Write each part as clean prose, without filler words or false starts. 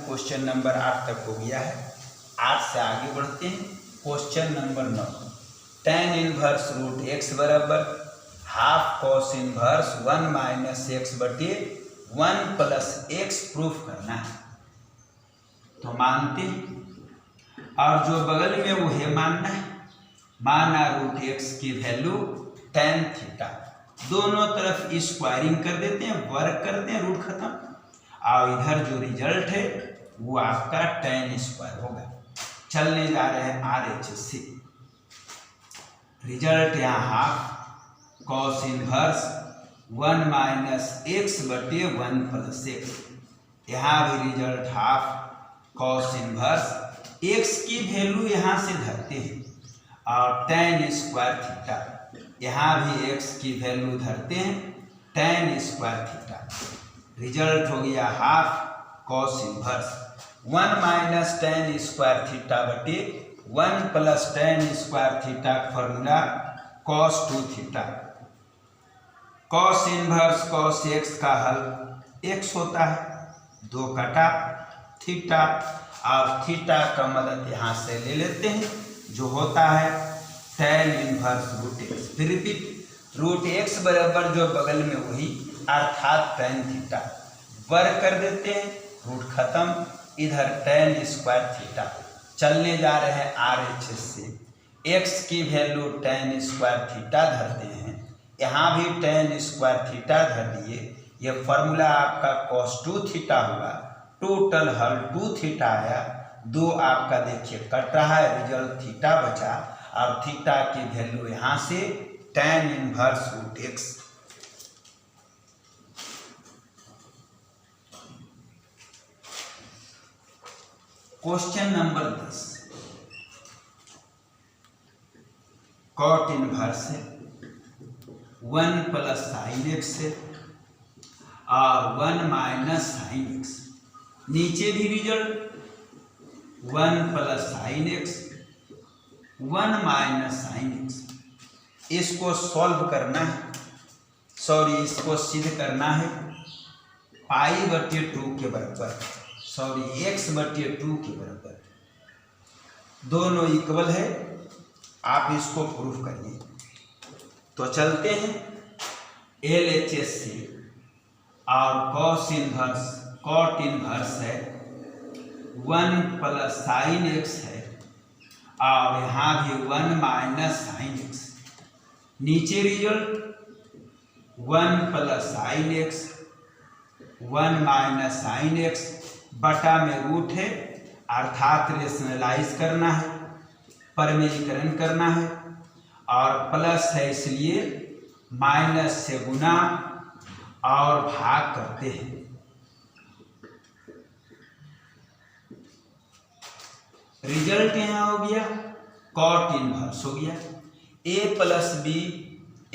Question number 8 तक हो गया है। 8 से आगे बढ़ते हैं। Question number 9, tan inverse root X बराबर half cos inverse 1 minus X बटे 1 प्लस एक्स प्रूफ करना है। तो मानते हैं और जो बगल में वो है मानना है। माना रूट एक्स की वैल्यू tan थीटा, दोनों तरफ स्क्वायरिंग कर देते हैं, वर्क करते हैं, रूट खत्म। और इधर जो रिजल्ट है वो आपका tan स्क्वायर होगा। चलने जा रहे हैं RHS से। रिजल्ट यहाँ half cos inverse 1 minus X बटे 1 प्लस एक्स। यहाँ भी result half cos inverse x की वैल्यू यहाँ से धरते हैं और tan स्क्वायर थीटा, यहाँ भी x की वैल्यू धरते हैं, tan स्क्वायर थीटा। रिजल्ट हो गया half cos inverse 1 minus tan square theta बटे 1 प्लस tan स्क्वायर थीटा का formula cos 2 theta. Cos inverse cos x का हल x होता है, 2 कटा थीटा और थीटा का मदद यहाँ से ले लेते हैं जो होता है tan इनवर्स रूट एक्स। फिर रिपीट, रूट एक्स बराबर जो बगल में वही अर्थात tan थीटा, वर्क कर देते हैं, रूट खत्म, इधर tan स्क्वायर थीटा। चलने जा रहे हैं RHS से। x की वैल्यू tan स्क्वायर थीटा धरते हैं, यहाँ भी tan स्क्वायर थीटा धर दिए। ये फॉर्मूला आपका cos 2 थीटा होगा। टोटल हल 2 थीटा आया, 2 आपका देखिए कट रहा है, रिजल्ट थीटा बचा और थीटा की वैल्यू यहाँ से tan inverse root x. Question number 10, cot inverse है 1 प्लस साइन एक्स है और 1 माइनस साइन एक्स। नीचे भी result 1 plus sine x 1 minus sine x. इसको सॉल्व करना है, सॉरी इसको सिद्ध करना है पाई बटे 2 के बराबर, सॉरी x बटे 2 के बराबर। दोनों इक्वल है, आप इसको प्रूफ करिए। तो चलते हैं LHS से और कॉस इनवर्स कॉट इनवर्स है 1 प्लस साइन एक्स है और यहाँ भी 1 माइनस साइन एक्स। नीचे result 1 plus sine x 1 minus sine x बटा में रूट है, अर्थात रेशनलाइज करना है, परिमेयीकरण करना है और प्लस है इसलिए माइनस से गुना और भाग करते हैं। रिजल्ट यहाँ हो गया कॉट इनवर्स हो गया a plus B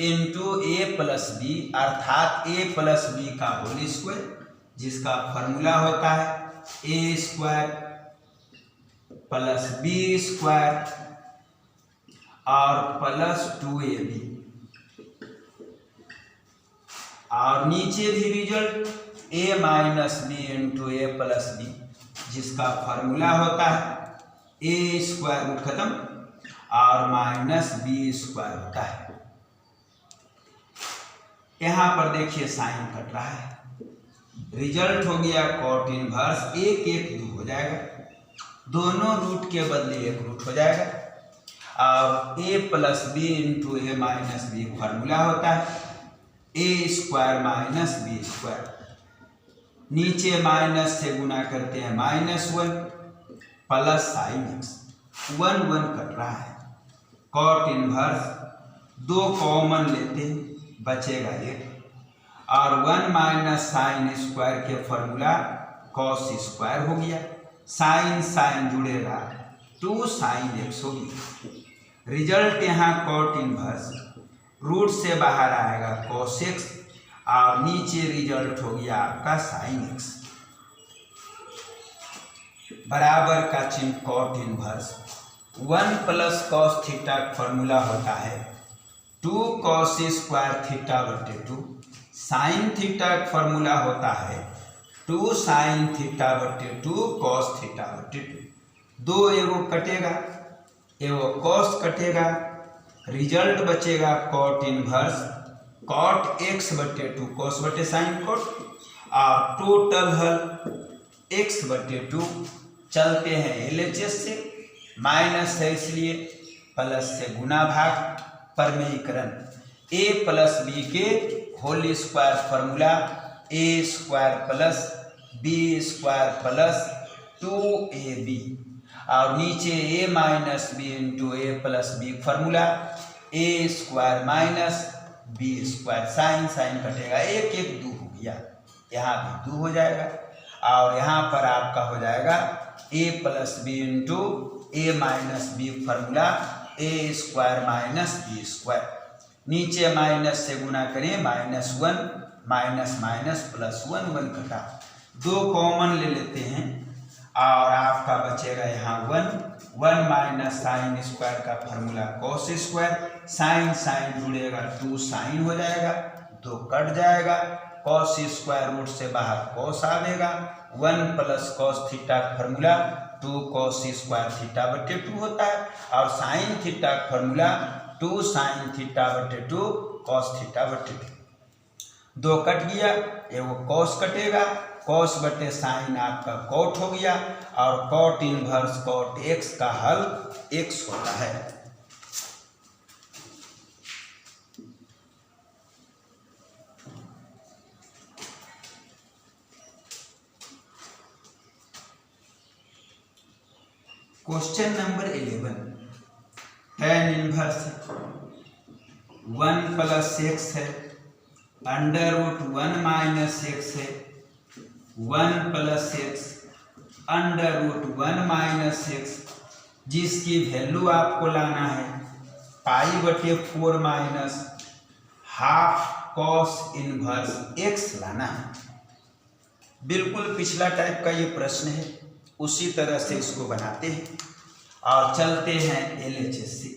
into A plus b, अर्थात a प्लस बी का होल स्क्वायर, जिसका फॉर्मूला होता है a square plus B square और प्लस 2ab। और नीचे भी result a minus B into A plus b, जिसका फॉर्मूला होता है a स्क्वायर रूट खत्म और माइनस बी स्क्वायर होता है। यहाँ पर देखिए साइन कट रहा है, रिजल्ट हो गया कॉट इनवर्स 1 1 2 हो जाएगा, दोनों रूट के बदले 1 रूट हो जाएगा और a plus B into A minus B formula होता है a square minus B square. नीचे माइनस से गुना करते हैं -1 प्लस साइन एक्स, 1 1 कट रहा है। कॉट इनवर्स 2 कॉमन लेते हैं, बचेगा 1 और 1 माइनस साइन स्क्वायर के फॉर्मूला कॉस स्क्वायर हो गया। साइन साइन जुड़ेगा 2 साइन एक्स होगी। रिजल्ट यहाँ कॉट इनवर्स रूट से बाहर आएगा कॉस एक्स और नीचे रिजल्ट हो गया आपका साइन एक्स बराबर का चिन्ह cot inverse 1 plus cos theta का फॉर्मूला होता है 2 कॉस स्क्वायर थीटा बटे 2। साइन थीटा का फॉर्मूला होता है 2 साइन थीटा बटे 2 कॉस थीटा बटे 2। 2 एगो कटेगा, एगो कॉस कटेगा, रिजल्ट बचेगा कॉट इनवर्स कॉट x बटे 2 कॉस बटे साइन कॉट, और टोटल हल x बटे 2। चलते हैं LHS से, माइनस है इसलिए प्लस से गुना भाग परमेयीकरण a प्लस बी के whole square formula a square plus b square plus 2ab, और नीचे a minus B into A plus B formula a square minus b square, sine sine कटेगा, 1 1 2 हो गया, यहाँ भी 2 हो जाएगा, और यहाँ पर आपका हो जाएगा a plus B into A minus B formula a square minus B square, नीचे माइनस से गुना करें -1 माइनस माइनस प्लस 1 1 कटा, 2 कॉमन ले लेते हैं और आपका बचेगा यहाँ 1 माइनस साइन स्क्वायर का formula cos square, sine sine जुड़ेगा 2 साइन हो जाएगा, 2 कट जाएगा, कॉस स्क्वायर रूट से बाहर कॉस आएगा, 1 प्लस कॉस थीटा का फॉर्मूला 2 कॉस स्क्वायर थीटा बटे 2 होता है, और साइन थीटा का फॉर्मूला 2 साइन थीटा बटे 2 कॉस थीटा बटे 2। 2 कट गया, एगो कॉस कटेगा, कॉस बटे साइन आपका कॉट हो गया, और कॉट इनवर्स कॉट x का हल x होता है। Question number 11, tan inverse 1 plus x है, अंडर रूट 1 माइनस x है, 1 plus x under root 1 minus x, जिसकी वैल्यू आपको लाना है पाई बटे 4 minus half cos inverse x लाना है। बिल्कुल पिछला टाइप का ये प्रश्न है, उसी तरह से इसको बनाते हैं और चलते हैं LHS से।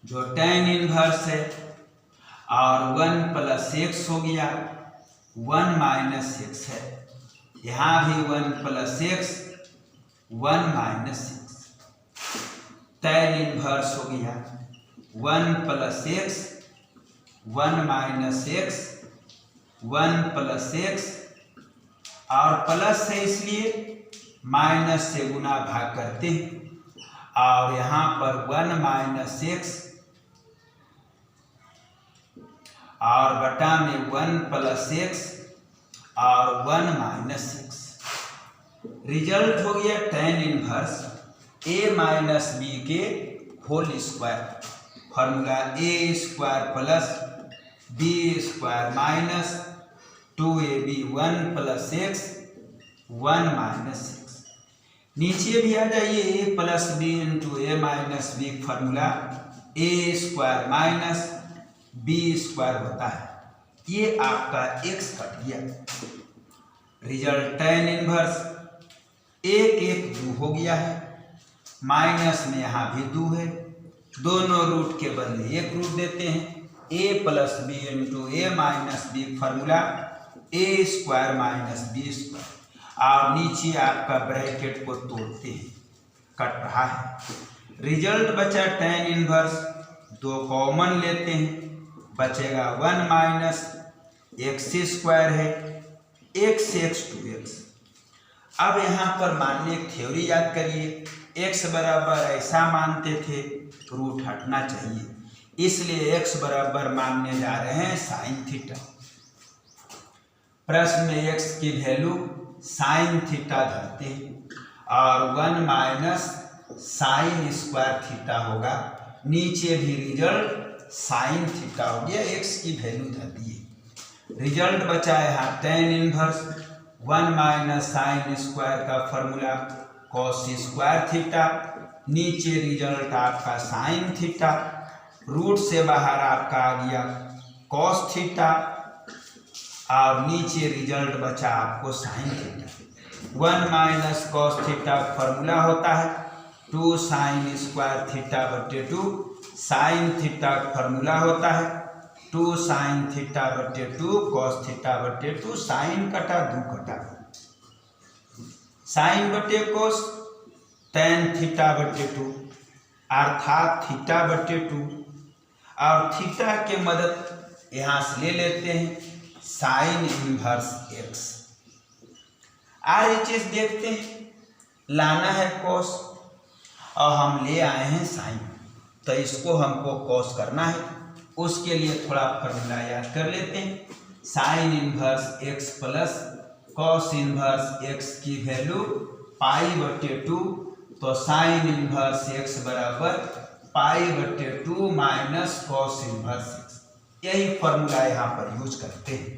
जो tan इनवर्स है और 1 प्लस x हो गया, 1 माइनस x है, यहाँ भी 1 plus x 1 minus x, tan inverse हो गया 1 plus x 1 minus x 1 plus x, और प्लस है इसलिए माइनस से गुना भाग करते हैं, और यहाँ पर 1 माइनस x और बटा में 1 प्लस x और 1 माइनस x, रिजल्ट हो गया tan inverse a minus B के whole square, formula a square plus b square minus 2ab 1 plus x 1 minus x, नीचे भी आ जाइए a plus B into A minus B formula a square minus b square होता है, ये आपका x cut गया, रिजल्ट tan इनवर्स 1 1 2 हो गया है, माइनस में यहाँ भी 2 है, दोनों रूट के बदले 1 रूट देते हैं, a plus B into A minus B formula a square minus B square, और नीचे आपका ब्रैकेट को तोड़ते हैं, कट रहा है, रिजल्ट बचा tan इनवर्स 2 कॉमन लेते हैं, बचेगा 1 माइनस x स्क्वायर है, x 2x। अब यहाँ पर मानने एक थ्योरी याद करिए, x बराबर ऐसा मानते थे रूट हटना चाहिए, इसलिए x बराबर मानने जा रहे हैं साइन थीटा। प्रश्न में x की वैल्यू साइन थीटा धरते हैं, और 1 माइनस साइन स्क्वायर थीटा होगा, नीचे भी रिजल्ट साइन थीटा हो गया, x की वैल्यू धर दिए, रिजल्ट बचा है यहाँ tan inverse 1 minus sine square का फॉर्मूला कॉस स्क्वायर थीटा, नीचे रिजल्ट आपका साइन थीटा, रूट से बाहर आपका आ गया कॉस थीटा, और नीचे रिजल्ट बचा आपको sine theta. 1 minus cos theta formula होता है 2 साइन स्क्वायर थीटा बटे 2, साइन थीटा फॉर्मूला होता है 2 साइन थीटा बटे 2 कॉस थीटा बटे 2, साइन कटा 2 कटा, साइन बटे कोस tan थीटा बटे 2 अर्थात थीटा बटे 2, और थीटा के मदद यहाँ से ले लेते हैं साइन इनवर्स x। RHS देखते हैं, लाना है कोस और हम ले आए हैं साइन, तो इसको हमको कोस करना है। उसके लिए थोड़ा फॉर्मूला याद कर लेते हैं। Sign inverse x plus cos inverse x की वैल्यू पाई बटे 2, तो साइन इनवर्स x बराबर पाई बटे 2 माइनस कॉस इनवर्स x, यही फॉर्मूला यहाँ पर यूज करते हैं।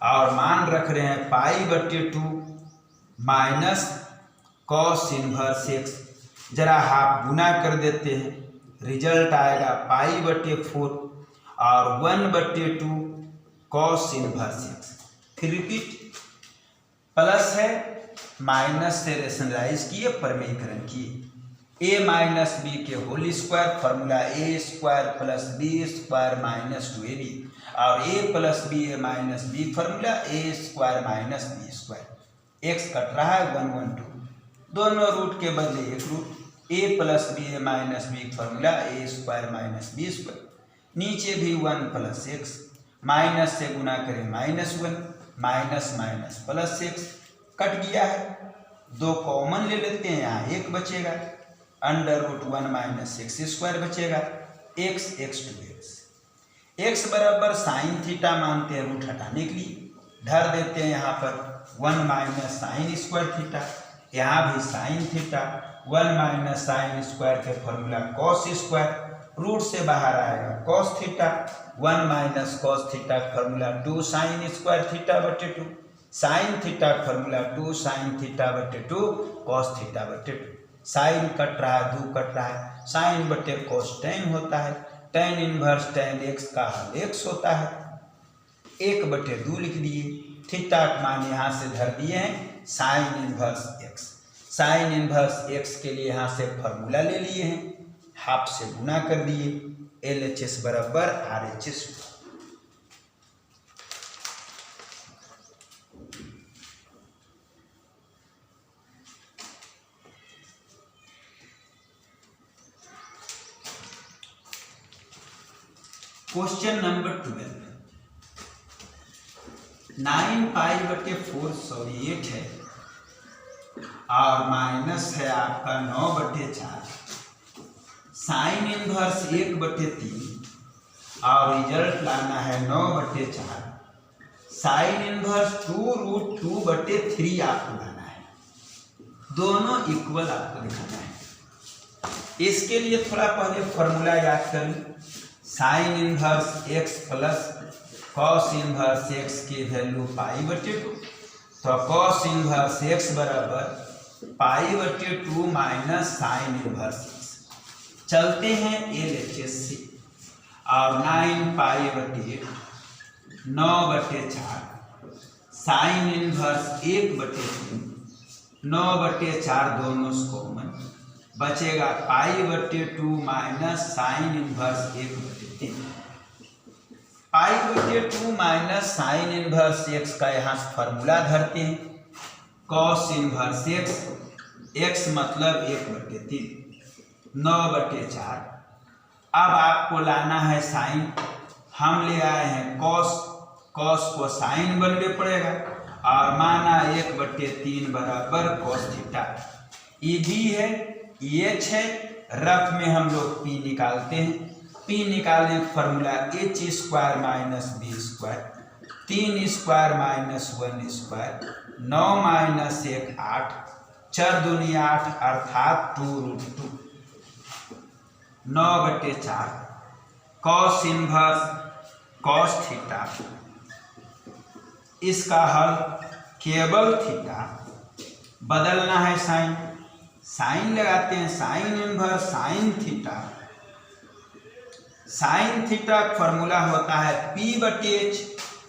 और मान रख रहे हैं पाई बटे 2 माइनस कॉस इनवर्स x, जरा हाफ गुना कर देते हैं, रिजल्ट आएगा पाई बटे 4 और 1 बटे 2 कॉस इनवर्स x। फिर रिपीट, प्लस है माइनस से रेशनलाइज किए, परमेयीकरण किए, a माइनस बी के whole square, formula a square plus B square minus 2ab, और a plus B A minus B, formula a square minus B square. x cut रहा है 1 1 2, दोनों रूट के बदले एक root, a plus B A minus B, formula a square minus B square. नीचे भी 1 plus x, minus से गुना करें -1, minus minus plus x, cut गया है, 2 कॉमन ले लेते हैं, यहाँ 1 बचेगा, √1 माइनस x स्क्वायर बचेगा, x 2x। x बराबर साइन थीटा मानते हैं, रूट हटाने के लिए धर देते हैं यहाँ पर 1 माइनस साइन स्क्वायर थीटा, यहाँ भी sine theta, 1 minus sine square के फॉर्मूला कॉस स्क्वायर, रूट से बाहर आएगा cos theta, 1 minus cos theta formula 2 sine square theta बटे 2, sine theta formula 2 sine theta बटे 2 कॉस थीटा बटे 2। साइन कट रहा है, 2 कट रहा है, साइन बटे कॉस tan होता है, tan इनवर्स tan x का हल x होता है, 1 बटे 2 लिख दिए, थीटा का मान यहाँ से धर दिए हैं sign inverse x। Sign inverse x के लिए यहाँ से फॉर्मूला ले लिए हैं, हाफ से गुना कर दिए, LHS बराबर RHS। क्वेश्चन नंबर 12, 9 पाई बटे 4 8 है और माइनस है आपका 9 बटे 4, साइन इनवर्स 1 बटे 3 और रिजल्ट लाना है 9 बटे 4, साइन इनवर्स 2√2 बटे 3 आपको लाना है, दोनों इक्वल आपको दिखाना है। इसके लिए थोड़ा पहले फॉर्मूला याद कर लें, sign inverse x plus cos inverse x की वैल्यू पाई बटे 2, तो कॉस इनवर्स x बराबर पाई बटे 2 माइनस साइन इनवर्स x। चलते हैं LHS से, और 9 पाई बटे 9 बटे 4 साइन इनवर्स 1 बटे 3, 9 बटे 4 दोनों कॉमन, बचेगा पाई बटे 2 माइनस साइन इनवर्स 1 बटे 3। पाई बटे 2 माइनस साइन इनवर्स x का यहाँ फॉर्मूला धरते हैं, कॉस इनवर्स x मतलब 1 बटे 3, 9 बटे 4। अब आपको लाना है साइन, हम ले आए हैं कॉस, कॉस को साइन बनने पड़ेगा, और माना 1 बटे 3 बराबर कॉस थीटा। ये b है, ये h है, रफ में हम लोग p निकालते हैं, p निकालने का formula h square minus B square, 3 square minus 1 square, 9 minus 1 8, 4 दूनी 8 अर्थात 2√2, 9 बटे 4 कॉस इनवर्स कॉस थीटा, इसका हल केवल थीटा, बदलना है साइन, साइन लगाते हैं, sine inverse sine theta, sine theta formula होता है p बटे h,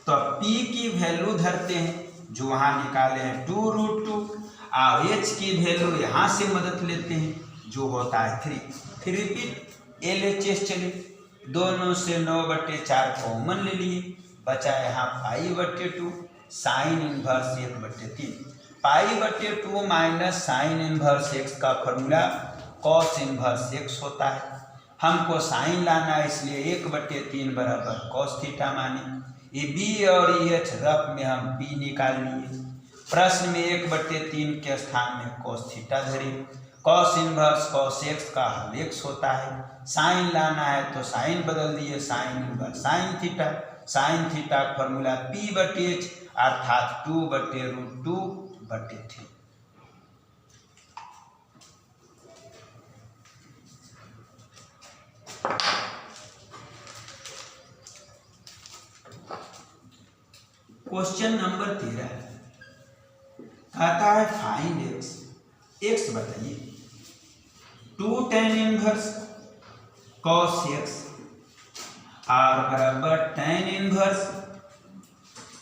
तो p की वैल्यू धरते हैं जो वहाँ निकाले हैं 2√2, और h की वैल्यू यहाँ से मदद लेते हैं जो होता है 3। फिर रिपीट LHS चले, दोनों से 9/4 कॉमन ले लिए, बचा यहाँ π/2 sine inverse 1/3। π/2 minus sine inverse x का फॉर्मूला कॉस इनवर्स x होता है। हमको साइन लाना है, इसलिए 1/3 बराबर कॉस थीटा माने। ये b और h रफ में हम p निकाल लिए। प्रश्न में 1/3 के स्थान में कॉस थीटा धरे। कॉस इनवर्स कॉस x का हल x होता है। साइन लाना है तो साइन बदल दिए, sine inverse sine theta. Sine theta का फॉर्मूला p/h अर्थात 2/√2/3। क्वेश्चन नंबर 13 कहता है फाइंड x। x बताइए 2 tan इनवर्स cos x और बराबर tan इनवर्स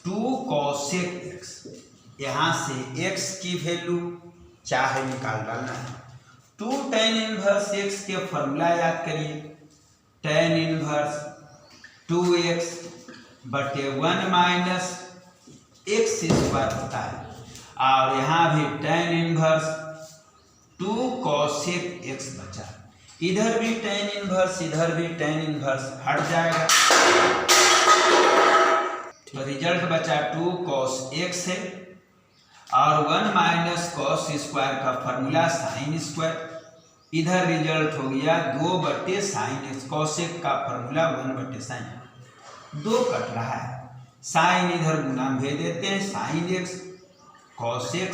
2 cosec x। यहाँ से x की वैल्यू चाहे निकाल डालना है। 2 tan इनवर्स x के फॉर्मूला याद करिए, tan इनवर्स 2x बटे 1 माइनस x स्क्वायर होता है, और यहाँ भी tan इनवर्स 2 cosec x बचा। इधर भी tan इनवर्स इधर भी tan इनवर्स हट जाएगा, तो रिजल्ट बचा 2 cos x है, और 1 माइनस cos स्क्वायर का फॉर्मूला साइन स्क्वायर। इधर रिजल्ट हो गया 2/sin x। cosec का फॉर्मूला 1/sin। 2 कट रहा है, साइन इधर गुना भेज देते हैं, sine x cos x।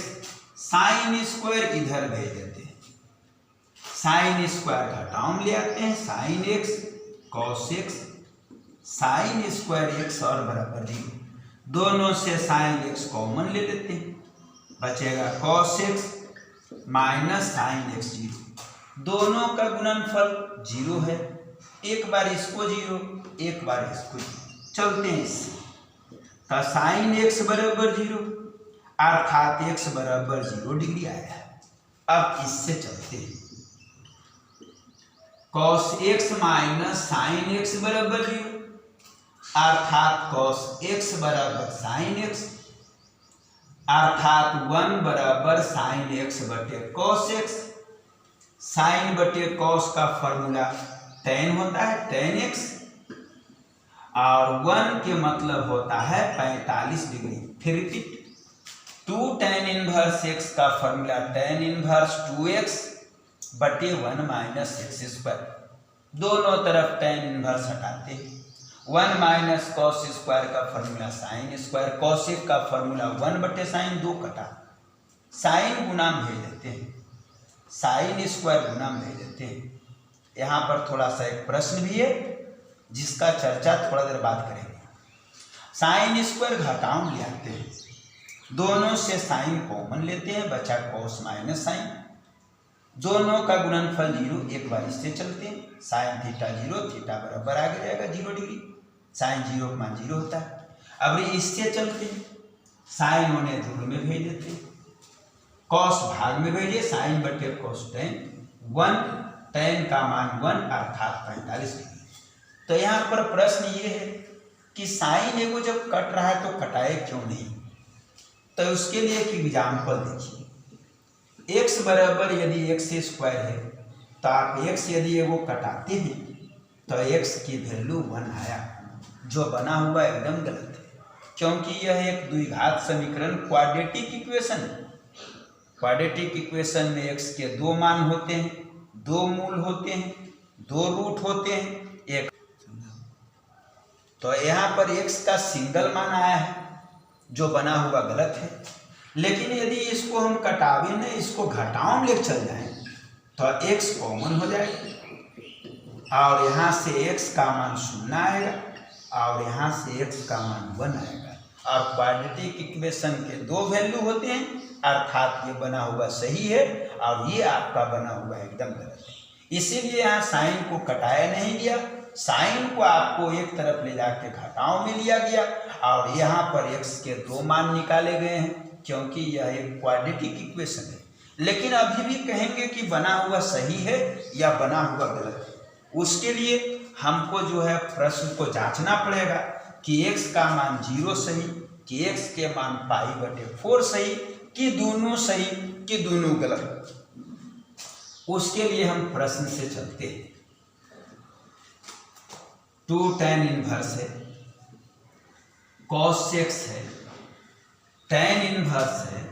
Sine square इधर भेज देते हैं, साइन स्क्वायर घटाओ ले आते हैं, sine x cos x। Sine square x और बराबर 0। दोनों से साइन x कॉमन ले लेते हैं, बचेगा cos x minus sine x 0। दोनों का गुणनफल 0 है, एक बार इसको 0 एक बार इसको 0। चलते हैं इससे, तो साइन x बराबर 0 अर्थात x बराबर 0 डिग्री आया है। अब इससे चलते हैं, cos x minus sine x बराबर 0 अर्थात cos x बराबर साइन x अर्थात 1 बराबर साइन x बटे cos x। साइन बटे cos का फॉर्मूला tan होता है, tan x, और 1 के मतलब होता है 45 डिग्री। फिर रिपीट, 2 tan इनवर्स x का फॉर्मूला tan इनवर्स 2x बटे 1 माइनस x स्क्वायर। दोनों तरफ tan इनवर्स हटाते हैं, 1 माइनस cos स्क्वायर का फॉर्मूला साइन स्क्वायर। cosec का फॉर्मूला 1/sin। 2 कटा, साइन गुना भेज देते हैं, साइन स्क्वायर गुना भेज देते हैं। यहाँ पर थोड़ा सा एक प्रश्न भी है जिसका चर्चा थोड़ा देर बाद करेंगे। साइन स्क्वायर घटाओ ले आते हैं, दोनों से साइन कॉमन लेते हैं, बचा cos माइनस साइन। दोनों का गुणनफल 0, एक बार इससे चलते हैं, साइन थीटा 0, थीटा बराबर आगे जाएगा 0 डिग्री। साइन 0 का मान 0 होता है। अब इससे चलते हैं, साइन होने ध्रुव में भेज देते हैं, cos भाग में भेजिए, साइन बटे cos tan 1, tan का मान 1 अर्थात 45 डिग्री। तो यहाँ पर प्रश्न ये है कि साइन एगो जब कट रहा है तो कटाए क्यों नहीं। तो उसके लिए एक एग्जाम्पल देखिए, x बराबर यदि x स्क्वायर है तो आप x यदि एगो कटाते हैं तो x की वैल्यू 1 आया, जो बना हुआ एकदम गलत है, क्योंकि यह एक द्विघात समीकरण क्वाड्रेटिक इक्वेशन है। क्वाड्रेटिक इक्वेशन में x के 2 मान होते हैं, 2 मूल होते हैं, 2 रूट होते हैं, एक। तो यहाँ पर x का सिंगल मान आया है, जो बना हुआ गलत है। लेकिन यदि इसको हम कटावे न, इसको घटाओ ले चल जाए तो x कॉमन हो जाएगा, और यहाँ से x का मान 0 आएगा, और यहाँ से x का मान 1 आएगा। और क्वाड्रेटिक इक्वेशन के 2 वैल्यू होते हैं, अर्थात ये बना हुआ सही है और ये आपका बना हुआ एकदम गलत है। इसीलिए यहाँ साइन को कटाया नहीं गया, साइन को आपको एक तरफ ले जाके घटाओ में लिया गया, और यहाँ पर x के 2 मान निकाले गए हैं, क्योंकि यह एक क्वाड्रेटिक इक्वेशन है। लेकिन अभी भी कहेंगे कि बना हुआ सही है या बना हुआ गलत है। उसके लिए हमको जो है प्रश्न को जांचना पड़ेगा कि x का मान 0 सही, कि x के मान π/4 सही, कि दोनों सही, कि दोनों गलत। उसके लिए हम प्रश्न से चलते हैं। 2 tan इनवर्स है, cos x है, tan इनवर्स है,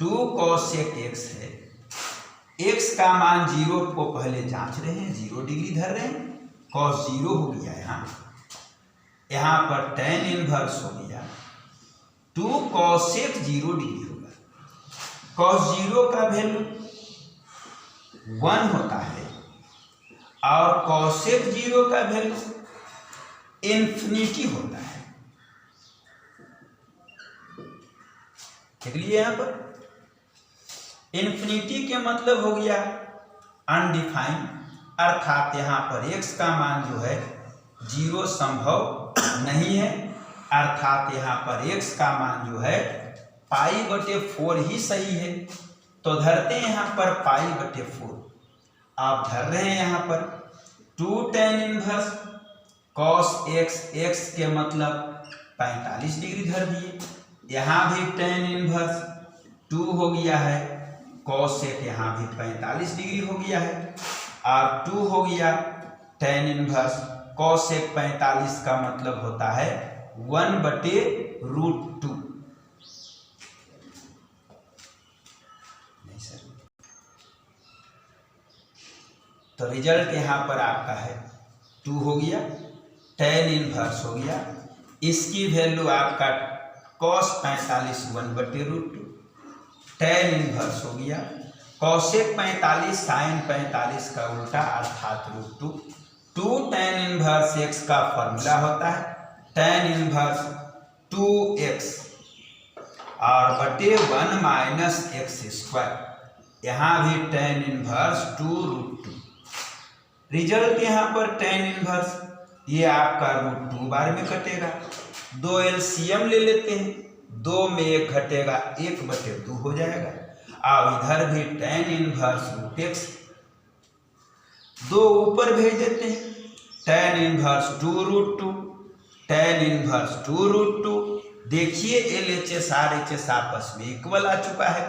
2 cos x है। x का मान 0 को पहले जांच रहे हैं, 0 डिग्री धर रहे हैं, cos 0 हो गया यहाँ पर tan इनवर्स हो गया 2 cos x 0 डिग्री होगा। cos 0 का वैल्यू 1 होता है और cos x 0 का वैल्यू इन्फिनिटी होता है। देख लिए यहाँ पर इन्फिनिटी के मतलब हो गया अनडिफाइंड, अर्थात यहाँ पर x का मान जो है 0 संभव नहीं है, अर्थात यहाँ पर x का मान जो है π/4 ही सही है। तो धरते हैं यहाँ पर π/4, आप धर रहे हैं यहाँ पर 2 tan inverse cos x, x के मतलब 45 डिग्री धर दिए, यहाँ भी tan इनवर्स 2 हो गया है, cos x यहाँ भी 45 डिग्री हो गया है, और 2 हो गया tan इनवर्स cos x 45 का मतलब होता है 1/√2। नहीं सर, तो रिजल्ट यहाँ पर आपका है 2 हो गया, tan इनवर्स हो गया, इसकी वैल्यू आपका cos 45 1/√2, tan इनवर्स हो गया cos 45 sin 45 का उल्टा अर्थात √2। 2 tan इनवर्स x का फॉर्मूला होता है tan इनवर्स 2x और बटे 1 - x², यहाँ भी tan इनवर्स 2√2। रिजल्ट यहाँ पर tan इनवर्स ये आपका √2 बार में कटेगा, 2 एलसीएम ले लेते हैं, 2 में 1 घटेगा 1/2 हो जाएगा, और इधर भी tan इनवर्स √x 2 ऊपर भेज देते हैं, tan इनवर्स 2√2, tan इनवर्स 2√2। देखिए LHS RHS आपस में इक्वल आ चुका है,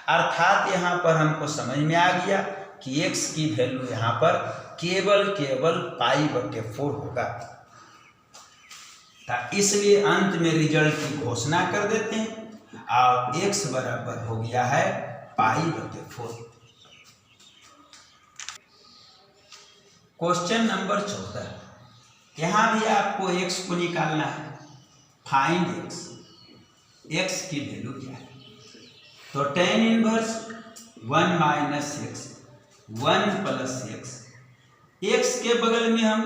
अर्थात यहाँ पर हमको समझ में आ गया कि x की वैल्यू यहाँ पर केवल π/4 होगा। इसलिए अंत में रिजल्ट की घोषणा कर देते हैं और x बराबर हो गया है π/4। क्वेश्चन नंबर 14, यहाँ भी आपको x को निकालना है, फाइंड x की वैल्यू क्या है। तो tan inverse 1 - x 1 + x, x के बगल में हम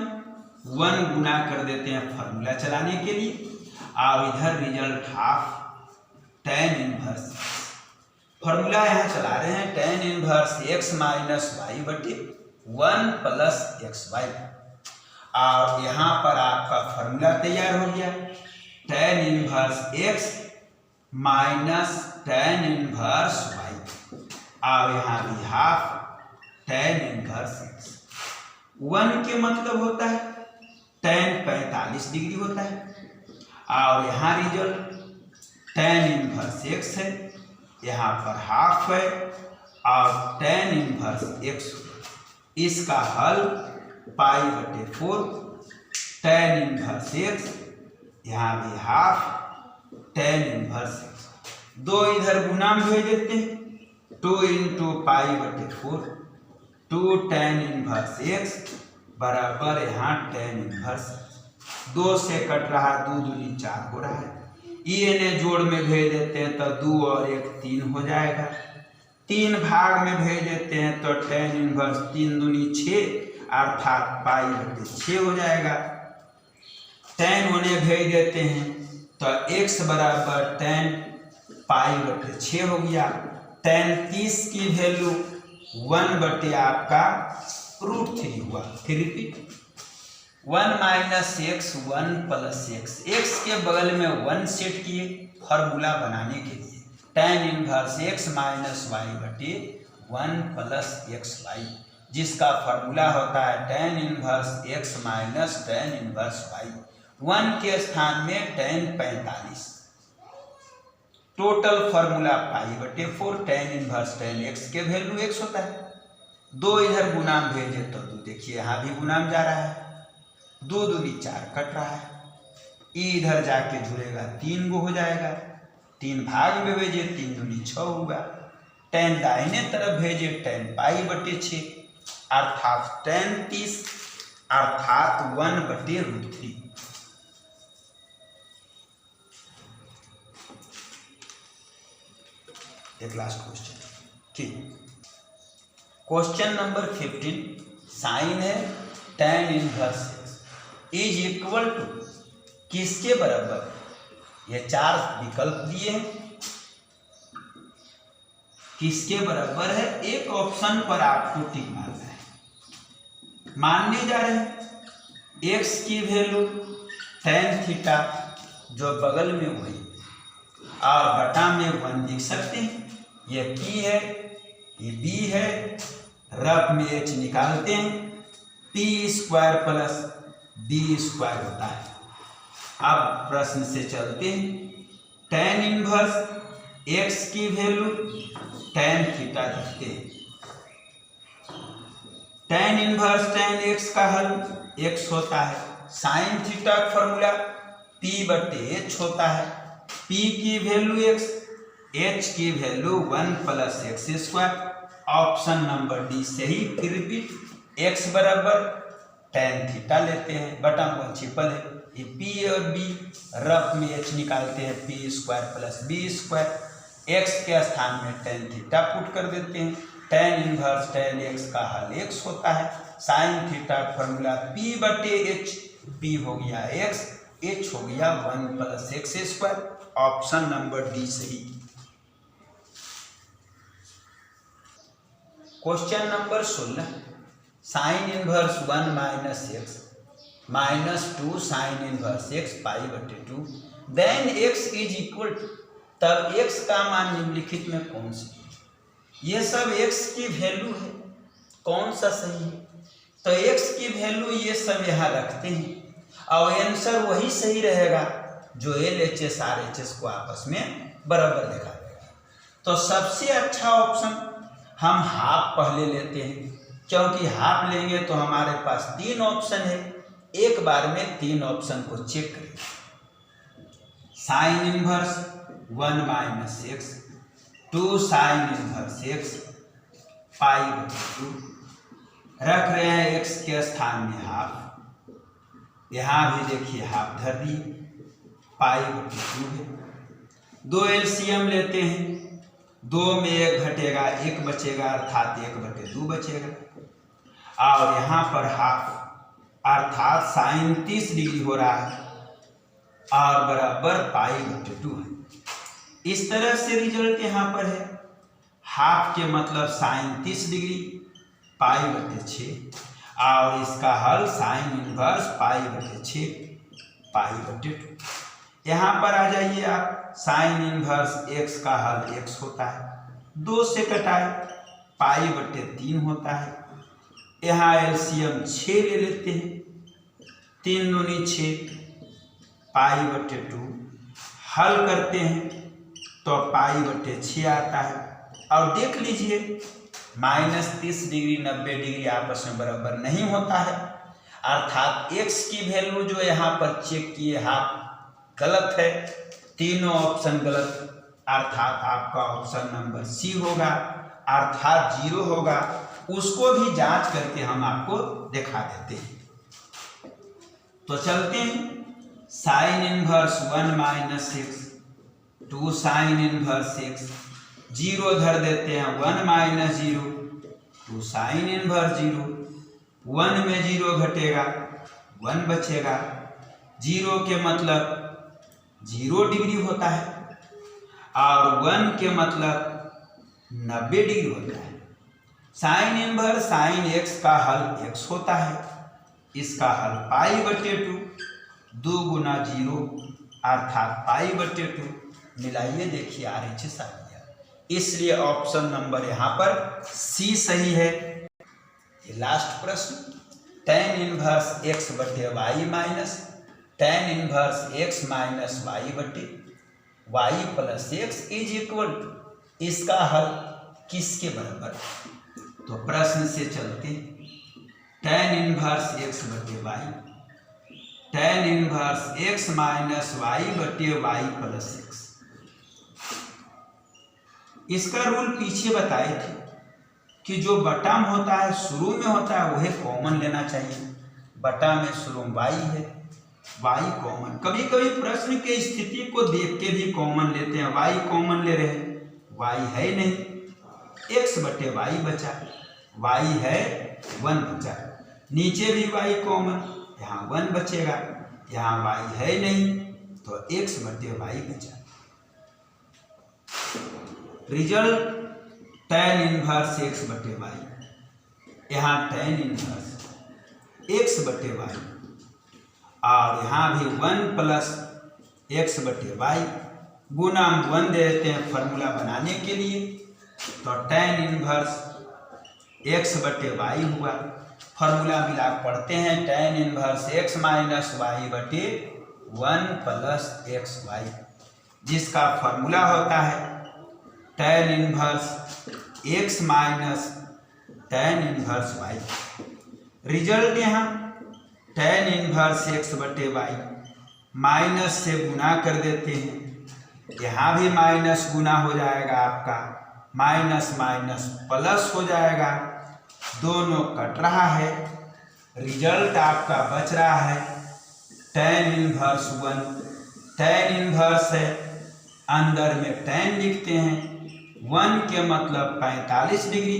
1 गुना कर देते हैं फॉर्मूला चलाने के लिए, और इधर result half tan inverse, formula यहाँ चला रहे हैं tan inverse x - y/1 + xy, और यहाँ पर आपका फॉर्मूला तैयार हो गया tan inverse x - tan inverse y, और यहाँ भी हाफ tan इनवर्स x। 1 के मतलब होता है tan 45 डिग्री होता है, और यहाँ रिजल्ट tan इनवर्स x है, यहाँ पर हाफ है, और tan इनवर्स x, इसका हल π/4 tan इनवर्स x, यहाँ भी हाफ tan इनवर्स x, 2 इधर गुना में भेज देते हैं, 2 × π/4, 2 tan इनवर्स x बराबर यहाँ tan इनवर्स 2 से कट रहा, 2 दूनी 4 हो रहा है, ने जोड़ में भेज देते हैं तो 2 और 1 3 हो जाएगा, 3 भाग में भेज देते हैं तो tan इनवर्स 3 दूनी 6 अर्थात π/6 हो जाएगा। tan उन्हें भेज देते हैं तो x बराबर tan π/6 हो गया, tan 30 की वैल्यू 1 आपका √3 हुआ। फिर रिपीट, 1 - x 1 + x, x के बगल में 1 सेट किए फॉर्मूला बनाने के लिए, tan inverse x - y/1 + xy जिसका फॉर्मूला होता है tan inverse x minus tan inverse y। 1 के स्थान में tan 45। Total formula π/4 tan inverse tan x के वैल्यू x होता है। 2 इधर गुणाम भेजे तो 2, देखिए यहाँ भी गुणाम जा रहा है, 2 दूनी 4 कट रहा है, e इधर जाके जुड़ेगा 3 गो हो जाएगा, 3 भाग में भेजे 3 दूनी 6 होगा। tan दाहिने तरफ भेजे tan π/6 अर्थात tan 30 अर्थात 1/√3। एक लास्ट क्वेश्चन, ठीक। क्वेश्चन नंबर 15 साइन है tan inverse x is equal to किसके बराबर? ये 4 विकल्प दिए हैं, किसके बराबर है? एक ऑप्शन पर आपको टिक मारना है। मानने जा रहे हैं x की वैल्यू tan थीटा जो बगल में वही और बटा में 1 लिख सकते हैं। ये p है, ये b है, रफ में h निकालते हैं, p² प्लस b² होता है। अब प्रश्न से चलते हैं, tan इनवर्स x की वैल्यू tan थीटा देखते हैं। tan इनवर्स tan x का हल x होता है, साइन थीटा का फॉर्मूला p/h होता है, p की वैल्यू x, h की value 1 plus x²। Option number D सही। फिर भी x बराबर tan थीटा लेते हैं, बटन वन छिपल है, ये p और b, रफ में h निकालते हैं, p² प्लस b²। x के स्थान में tan थीटा पुट कर देते हैं, tan इनवर्स tan x का हल x होता है, sine theta formula p/h, p हो गया x, h हो गया 1 plus x²। Option number D सही। Question number 16 sine inverse 1 minus x minus 2 sine inverse x π/2 then x is equal to, तब x का मान निम्नलिखित में कौन सी? ये सब x की वैल्यू है, कौन सा सही है? तो x की वैल्यू ये सब यहाँ रखते हैं और आंसर वही सही रहेगा जो LHS RHS को आपस में बराबर दिखा देगा। तो सबसे अच्छा ऑप्शन हम हाफ पहले लेते हैं, क्योंकि हाफ लेंगे तो हमारे पास 3 ऑप्शन है, एक बार में 3 ऑप्शन को चेक करें। Sign inverse 1 minus x, 2 sine inverse x π/2, रख रहे हैं x के स्थान में हाफ, यहाँ भी देखिए हाफ धर दिए, π/2 है। 2 एलसीएम लेते हैं, 2 में 1 घटेगा, 1 बचेगा अर्थात 1/2 बचेगा और यहाँ पर हाफ अर्थात साइन 30 डिग्री हो रहा है और बराबर π/2 है। इस तरह से रिजल्ट यहाँ पर है, हाफ के मतलब साइन 30 डिग्री π/6 और इसका हल साइन इनवर्स π/6 π/2। यहाँ पर आ जाइए आप, साइन इनवर्स x का हल x होता है, 2 से कटाए π/3 होता है। यहाँ एलसीएम 6 ले लेते हैं, 3 दूनी 6 π/2, हल करते हैं तो π/6 आता है। और देख लीजिए -30 डिग्री 90 डिग्री आपस में बराबर नहीं होता है, अर्थात x की वैल्यू जो यहाँ पर चेक किए हाफ गलत है, तीनों ऑप्शन गलत, अर्थात आपका ऑप्शन नंबर सी होगा, अर्थात 0 होगा। उसको भी जांच करके हम आपको दिखा देते हैं। तो चलते हैं, sign inverse 1 minus x, 2 sine inverse x, 0 धर देते हैं, 1 माइनस 0, 2 साइन इनवर्स 0, 1 में 0 घटेगा, 1 बचेगा, 0 के मतलब 0 डिग्री होता है और 1 के मतलब 90 डिग्री होता है। साइन इनवर्स साइन x का हल x होता है, इसका हल π/2, 2 गुना 0 अर्थात π/2, मिलाइए देखिए RHS आ गया, इसलिए ऑप्शन नंबर यहाँ पर सी सही है। ये लास्ट प्रश्न, tan इनवर्स x बटे Y minus tan inverse x minus Y बटे Y plus X is equal to, इसका हल किसके बराबर? तो प्रश्न से चलते, tan इनवर्स x बटे Y tan inverse x minus Y बटे वाई प्लस एक्स। इसका रूल पीछे बताए थे कि जो बटा में होता है शुरू में होता है वही कॉमन लेना चाहिए। बटा में शुरू में y है, y कॉमन। कभी कभी प्रश्न के स्थिति को देख के भी कॉमन लेते हैं, y कॉमन ले रहे हैं, y है नहीं, x बटे y बचा, y है 1 बचा, नीचे भी y कॉमन, यहाँ 1 बचेगा, यहाँ y है नहीं तो x बटे y बचा। रिजल्ट tan इनवर्स x बटे वाई, यहाँ tan इनवर्स x बटे वाई और यहाँ भी 1 प्लस x बटे वाई, गुना हम 1 दे देते हैं फॉर्मूला बनाने के लिए, तो tan इनवर्स x बटे वाई हुआ। फॉर्मूला मिला पढ़ते हैं, tan inverse x minus Y बटे 1 प्लस एक्स वाई, जिसका फॉर्मूला होता है tan inverse x minus tan inverse y। Result यहाँ tan इनवर्स x बटे वाई माइनस से गुना कर देते हैं, यहाँ भी माइनस गुना हो जाएगा आपका, माइनस माइनस प्लस हो जाएगा, दोनों कट रहा है, रिजल्ट आपका बच रहा है tan इनवर्स 1। tan इनवर्स है, अंदर में tan लिखते हैं, 1 के मतलब 45 डिग्री,